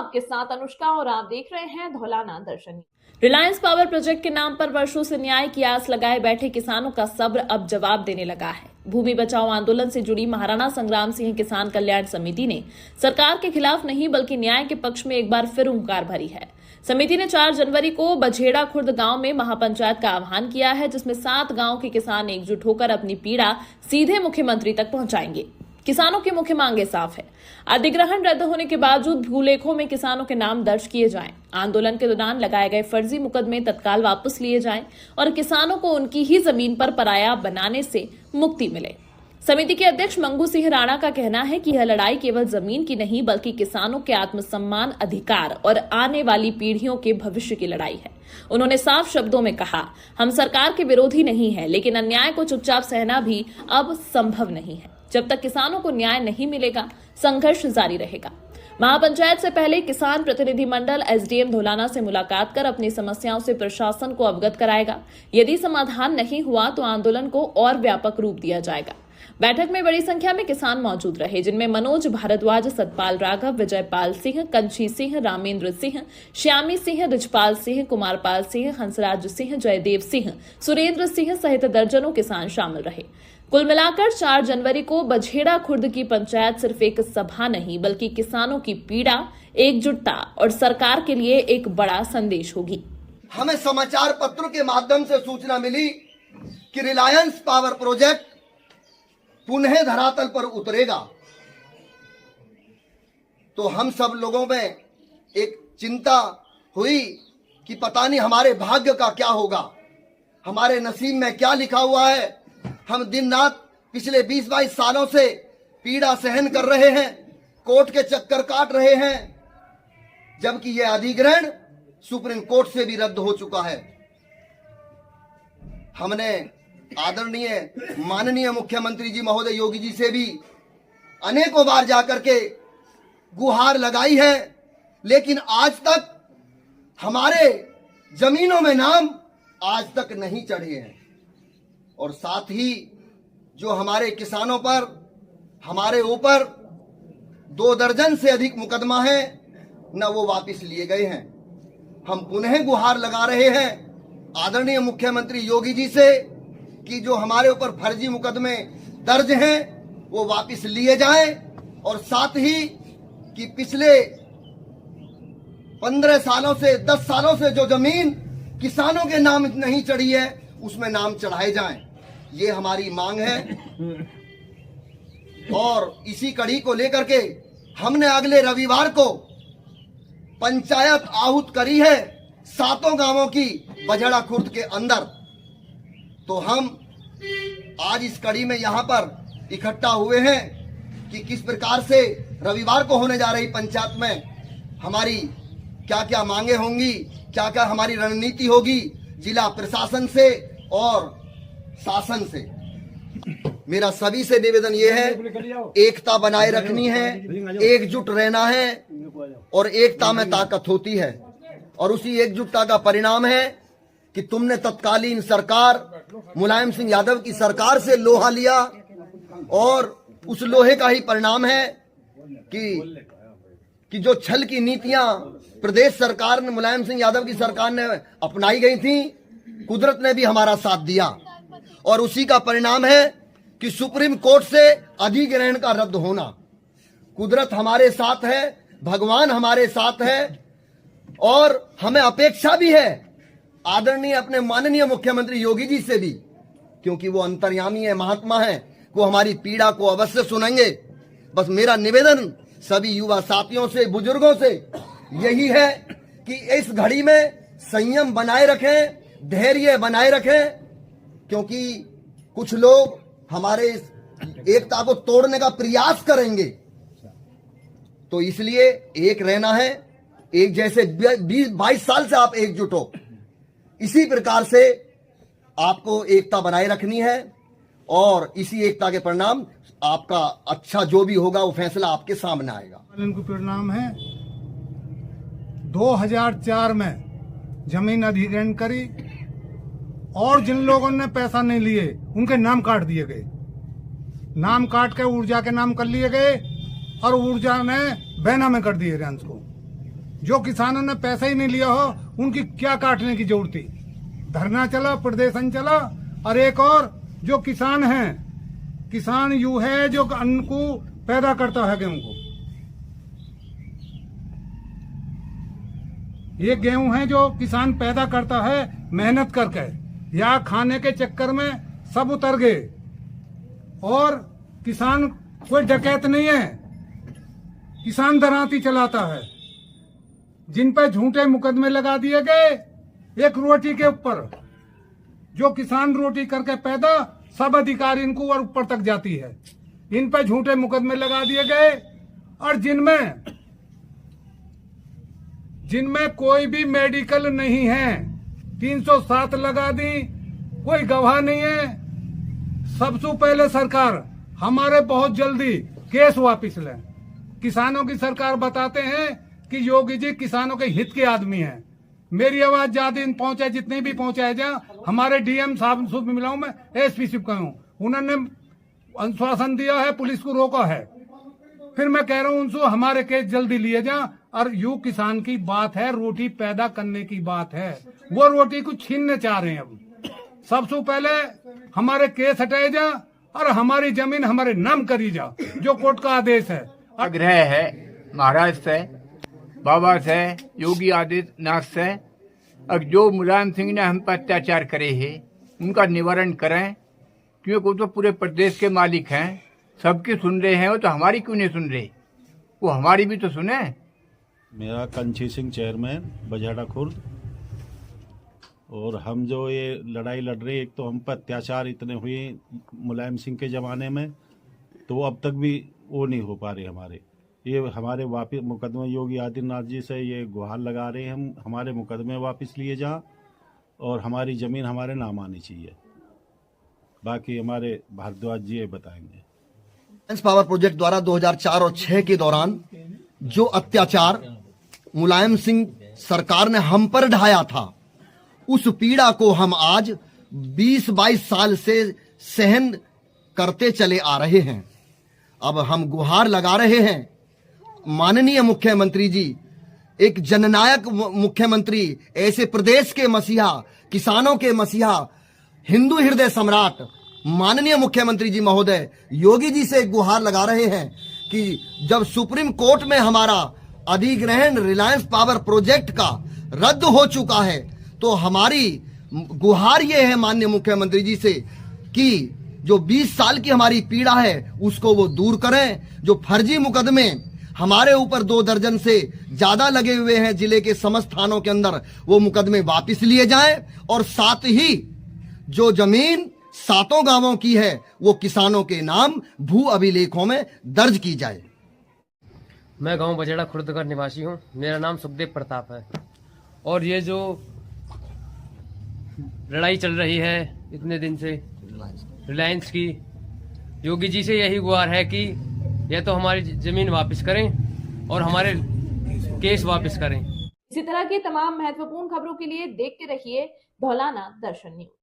आपके साथ अनुष्का और आप देख रहे हैं धौलाना दर्शन। रिलायंस पावर प्रोजेक्ट के नाम पर वर्षों से न्याय की आस लगाए बैठे किसानों का सब्र अब जवाब देने लगा है। भूमि बचाओ आंदोलन से जुड़ी महाराणा संग्राम सिंह किसान कल्याण समिति ने सरकार के खिलाफ नहीं बल्कि न्याय के पक्ष में एक बार फिर हुंकार भरी है। समिति ने 4 जनवरी को बझेड़ा खुर्द गांव में महापंचायत का आह्वान किया है, जिसमें 7 गांव के किसान एकजुट होकर अपनी पीड़ा सीधे मुख्यमंत्री तक पहुंचाएंगे। किसानों की मुख्य मांगे साफ है। अधिग्रहण रद्द होने के बावजूद भूलेखों में किसानों के नाम दर्ज किए जाएं, आंदोलन के दौरान लगाए गए फर्जी मुकदमे तत्काल वापस लिए जाएं और किसानों को उनकी ही जमीन पर पराया बनाने से मुक्ति मिले। समिति के अध्यक्ष मंगू सिंह राणा का कहना है कि यह लड़ाई केवल जमीन की नहीं बल्कि किसानों के आत्मसम्मान, अधिकार और आने वाली पीढ़ियों के भविष्य की लड़ाई है। उन्होंने साफ शब्दों में कहा, हम सरकार के विरोधी नहीं है, लेकिन अन्याय को चुपचाप सहना भी अब संभव नहीं है। जब तक किसानों को न्याय नहीं मिलेगा, संघर्ष जारी रहेगा। महापंचायत से पहले किसान प्रतिनिधि मंडल एसडीएम धौलाना से मुलाकात कर अपनी समस्याओं से प्रशासन को अवगत कराएगा। यदि समाधान नहीं हुआ तो आंदोलन को और व्यापक रूप दिया जाएगा। बैठक में बड़ी संख्या में किसान मौजूद रहे, जिनमें मनोज भारद्वाज, सतपाल राघव, विजयपाल सिंह, कंची सिंह, रामेंद्र सिंह, श्यामी सिंह, रिजपाल सिंह, कुमारपाल सिंह, हंसराज सिंह, जयदेव सिंह, सुरेंद्र सिंह सहित दर्जनों किसान शामिल रहे। कुल मिलाकर 4 जनवरी को बझेड़ा खुर्द की पंचायत सिर्फ एक सभा नहीं बल्कि किसानों की पीड़ा, एकजुटता और सरकार के लिए एक बड़ा संदेश होगी। हमें समाचार पत्रों के माध्यम से सूचना मिली कि रिलायंस पावर प्रोजेक्ट पुनः धरातल पर उतरेगा, तो हम सब लोगों में एक चिंता हुई कि पता नहीं हमारे भाग्य का क्या होगा, हमारे नसीब में क्या लिखा हुआ है। हम दिन रात पिछले 20-22 सालों से पीड़ा सहन कर रहे हैं, कोर्ट के चक्कर काट रहे हैं, जबकि यह अधिग्रहण सुप्रीम कोर्ट से भी रद्द हो चुका है। हमने आदरणीय माननीय मुख्यमंत्री जी महोदय योगी जी से भी अनेकों बार जाकर के गुहार लगाई है, लेकिन आज तक हमारे जमीनों में नाम आज तक नहीं चढ़े हैं। और साथ ही जो हमारे किसानों पर, हमारे ऊपर 2 दर्जन से अधिक मुकदमा है, न वो वापस लिए गए हैं। हम पुनः गुहार लगा रहे हैं आदरणीय मुख्यमंत्री योगी जी से कि जो हमारे ऊपर फर्जी मुकदमे दर्ज हैं वो वापस लिए जाएं, और साथ ही कि पिछले 15 सालों से 10 सालों से जो जमीन किसानों के नाम नहीं चढ़ी है उसमें नाम चढ़ाए जाएं। ये हमारी मांग है। और इसी कड़ी को लेकर के हमने अगले रविवार को पंचायत आहूत करी है 7 गांवों की बझेड़ा खुर्द के अंदर। तो हम आज इस कड़ी में यहाँ पर इकट्ठा हुए हैं कि किस प्रकार से रविवार को होने जा रही पंचायत में हमारी क्या क्या मांगे होंगी, क्या क्या हमारी रणनीति होगी जिला प्रशासन से और शासन से। मेरा सभी से निवेदन ये है, एकता बनाए रखनी है, एकजुट रहना है, और एकता में ताकत होती है। और उसी एकजुटता का परिणाम है कि तुमने तत्कालीन सरकार मुलायम सिंह यादव की सरकार से लोहा लिया, और उस लोहे का ही परिणाम है कि जो छल की नीतियां प्रदेश सरकार ने, मुलायम सिंह यादव की सरकार ने अपनाई गई थी, कुदरत ने भी हमारा साथ दिया। और उसी का परिणाम है कि सुप्रीम कोर्ट से अधिग्रहण का रद्द होना। कुदरत हमारे साथ है, भगवान हमारे साथ है, और हमें अपेक्षा भी है आदरणीय अपने माननीय मुख्यमंत्री योगी जी से भी, क्योंकि वो अंतर्यामी है, महात्मा है, वो हमारी पीड़ा को अवश्य सुनेंगे। बस मेरा निवेदन सभी युवा साथियों से, बुजुर्गों से यही है कि इस घड़ी में संयम बनाए रखें, धैर्य बनाए रखें, क्योंकि कुछ लोग हमारे एकता को तोड़ने का प्रयास करेंगे। तो इसलिए एक रहना है, एक जैसे 20-22 साल से आप एकजुट हो, इसी प्रकार से आपको एकता बनाए रखनी है, और इसी एकता के परिणाम आपका अच्छा जो भी होगा वो फैसला आपके सामने आएगा। इनका परिणाम है 2004 में जमीन अधिग्रहण करी, और जिन लोगों ने पैसा नहीं लिए उनके नाम काट दिए गए। नाम काट के ऊर्जा के नाम कर लिए गए, और ऊर्जा ने बैना में कर दिए रिलायंस को। जो किसानों ने पैसा ही नहीं लिया हो उनकी क्या काटने की जरूरत थी। धरना चला, प्रदर्शन चला। और एक और जो किसान हैं, किसान यू है जो अन्न को पैदा करता है, गेहूं को, ये गेहूं है जो किसान पैदा करता है मेहनत करके, या खाने के चक्कर में सब उतर गए। और किसान कोई डकैत नहीं है, किसान दरांती चलाता है। जिन पर झूठे मुकदमे लगा दिए गए एक रोटी के ऊपर, जो किसान रोटी करके पैदा, सब अधिकार इनको और ऊपर तक जाती है। इन पर झूठे मुकदमे लगा दिए गए। और जिनमें कोई भी मेडिकल नहीं है, 307 लगा दी, कोई गवाह नहीं है। सबसे पहले सरकार हमारे बहुत जल्दी केस वापस लें। किसानों की सरकार बताते हैं कि योगी जी किसानों के हित के आदमी हैं। मेरी आवाज ज्यादा पहुंचाए, जितने भी पहुंचाए जा, हमारे डीएम साहब से मिला हूं, मैं एसपी से कहूं, उन्होंने आश्वासन दिया है, पुलिस को रोका है। फिर मैं कह रहा हूं उनसे हमारे केस जल्दी लिए जा। और यू किसान की बात है, रोटी पैदा करने की बात है, वो रोटी को छीनने चाह रहे हैं। अब सबसे पहले हमारे केस हटाए जा और हमारी जमीन हमारे नाम करी जा, जो कोर्ट का आदेश है। आग्रह है महाराज से, बाबा से, योगी आदित्यनाथ से, अब जो मुलायम सिंह ने हम पर अत्याचार करे है उनका निवारण करें, क्योंकि वो तो पूरे प्रदेश के मालिक हैं, सबकी सुन रहे हैं, वो तो हमारी क्यों नहीं सुन रहे, वो हमारी भी तो सुने। मेरा कंची सिंह, चेयरमैन बजहड़ा खुर्द। और हम जो ये लड़ाई लड़ रहे, एक तो हम पर अत्याचार इतने हुए मुलायम सिंह के ज़माने में, तो वो अब तक भी वो नहीं हो पा रहे हमारे। ये हमारे वापिस मुकदमे योगी आदित्यनाथ जी से ये गुहार लगा रहे हैं, हम हमारे मुकदमे वापस लिए जा और हमारी ज़मीन हमारे नाम आनी चाहिए। बाकी हमारे भारद्वाज जी ये बताएंगे। पावर प्रोजेक्ट द्वारा 2004 और 6 के दौरान जो अत्याचार मुलायम सिंह सरकार ने हम पर ढाया था, उस पीड़ा को हम आज 20-22 साल से सहन करते चले आ रहे हैं। अब हम गुहार लगा रहे हैं, माननीय मुख्यमंत्री जी, एक जननायक मुख्यमंत्री, ऐसे प्रदेश के मसीहा, किसानों के मसीहा, हिंदू हृदय सम्राट माननीय मुख्यमंत्री जी महोदय योगी जी से गुहार लगा रहे हैं कि जब सुप्रीम कोर्ट में हमारा अधिग्रहण रिलायंस पावर प्रोजेक्ट का रद्द हो चुका है, तो हमारी गुहार ये है माननीय मुख्यमंत्री जी से कि जो 20 साल की हमारी पीड़ा है उसको वो दूर करें। जो फर्जी मुकदमे हमारे ऊपर 2 दर्जन से ज्यादा लगे हुए हैं जिले के समस्त थानों के अंदर, वो मुकदमे वापस लिए जाएं और साथ ही जो जमीन 7 गांवों की है वो किसानों के नाम भू अभिलेखों में दर्ज की जाए। मैं गांव बजेड़ा खुर्द का निवासी हूं। मेरा नाम सुखदेव प्रताप है। और ये जो लड़ाई चल रही है इतने दिन से रिलायंस की, योगी जी से यही गुहार है कि या तो हमारी जमीन वापस करें और हमारे केस वापस करें। इसी तरह की तमाम महत्वपूर्ण खबरों के लिए देखते रहिए धौलाना दर्शन न्यूज।